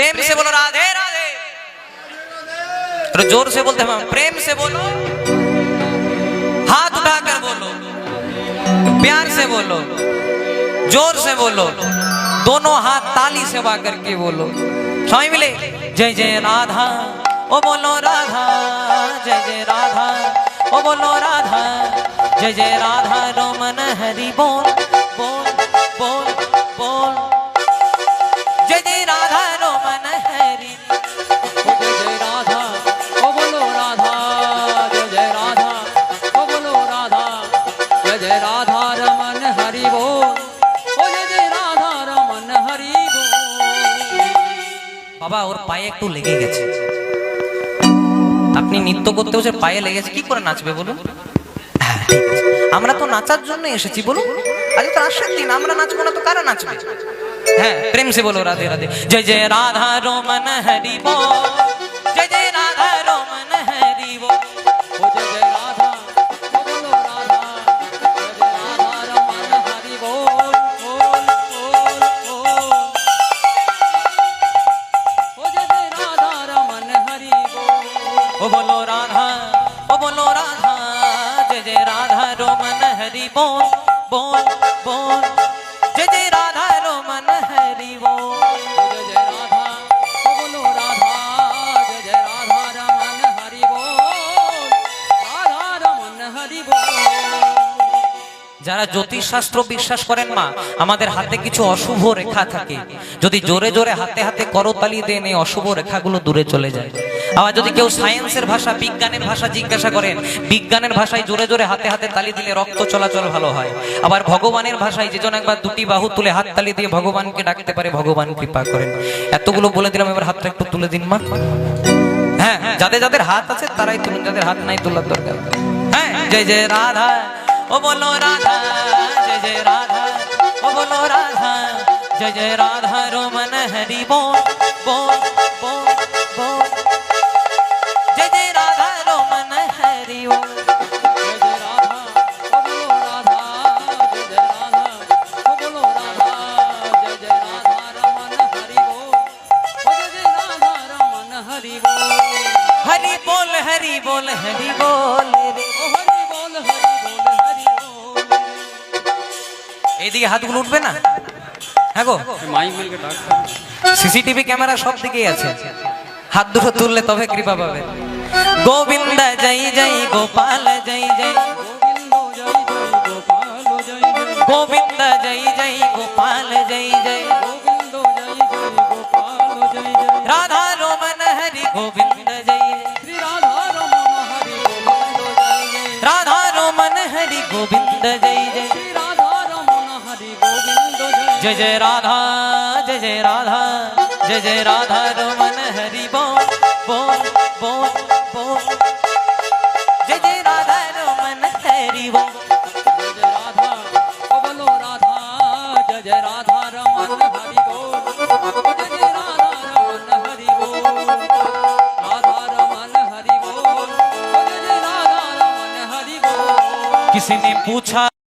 प्रेम से बोलो राधे राधे। जोर से बोलते हैं प्रेम से बोलो, हाथ उठाकर बोलो, प्यार से बोलो, जोर से बोलो, दोनों हाथ ताली से वा करके बोलो। स्वामी मिले जय जय राधा ओ बोलो राधा, जय जय राधा ओ बोलो राधा, जय जय राधा रमन हरि बोल बोल बोल बोल, जय जय राधा रमन हरि, जय जय राधा ओ बोलो राधा, जय जय राधा ओ बोलो राधा, जय जय राधा रमन हरि बोल, ओ जय जय राधा रमन हरि बोल। বাবা ওর পায়ে একটু লেগে গেছে, আপনি নৃত্য করতে বসে পায়ে লেগেছে, কি করে নাচবে বলুন? হ্যাঁ ঠিক আছে, আমরা তো নাচার জন্য এসেছি বলুন, আজ তো আসার দিন, আমরা নাচবো না তো কারা নাচবে? হ্যাঁ প্রেম সে বলো রাধে রাধে। জয় জয় রাধা রমন হরি बोल, जय जय राधा रमन हरि बोल, ओ जय जय राधा ओ बोलो राधा, जय जय राधा रमन हरि बोल बोल बोल बोल, ओ जय जय राधा रमन हरि बोल। ओ बोलो राधा ओ बोलो राधा, जय जय राधा रमन हरि बोल बोल बोल, जय जय राधा रमन हरि बोल, ओ जय जय राधा ओ बोलो राधा, जय जय राधा रमन हरि बोल, राधा रमन हरि बोल। যারা জ্যোতিষ শাস্ত্র বিশ্বাস করেন মা, আমাদের হাতে কিছু অশুভ রেখা থাকে, যদি জোরে জোরে হাতে হাতে করতালি দেন এই অশুভ রেখাগুলো দূরে চলে যায়। আবার যদি কেউ সায়েন্সের ভাষা বিজ্ঞানের ভাষা জিজ্ঞাসা করেন, বিজ্ঞানের ভাষায় জোরে জোরে হাতে হাতে তালি দিলে রক্ত চলাচল ভালো হয়। আবার ভগবানের ভাষায় যেজন একবার দুটি বাহু তুলে হাত তালি দিয়ে ভগবানকে ডাকতে পারে, ভগবান কৃপা করেন। এতগুলো বলে দিলাম, এবার হাতটা একটু তুলে দিন মা। হ্যাঁ যাদের যাদের হাত আছে তারাই তুলুন, যাদের হাত নাই তোলার দরকার। হ্যাঁ জয় জয় রাধা ओ बोलो राधा, जय जय राधा ओ बोलो राधा, जय जय राधा रमन हरि बोल बोल बोल बोल, जय जय राधा रमन हरि बोल, जय जय राधा ओ बोलो राधा, जय जय राधा ओ बोलो राधा, जय जय राधा रमन हरि बोल, ओ जय जय राधा रमन हरि बोल। हरि बोल हरि बोल हरि बोल रे, ओ हरि बोल हरि बोल हरि बोल। এইদিকে হাতগুলো উঠবে না? হ্যাঁ গো, মাইক মিলকে ডাকতে সিসিটিভি ক্যামেরা সব দিকেই আছে, হাত দুটো তুললে তবে কৃপা পাবে। গোবিন্দ জয় জয় গোপাল জয় জয়, গোবিন্দ জয় জয় গোপাল জয় জয়, गोविंद जय जय गोपाल जय जय, গোবিন্দ জয় জয় গোপাল জয় জয়, राधा रमन हरि गोविंद जय जय, শ্রী রাধা রমন হরি গোবিন্দ জয় জয়, राधा रमन हरि गोविंद जय जय, শ্রী রাধা রমন হরি গোবিন্দ জয় जय जय राधा जय जय राधा, जय जय राधा रमन हरि बोल बोल बोल बोल, जय जय राधा रमन हरि बोल, जय जय राधा ओ बोलो राधा, जय जय राधा रमन हरि बोल, जय जय राधा रमन हरि बोल, राधा रमन हरि बोल, जय जय राधा रमन हरि बोल। किसी ने पूछा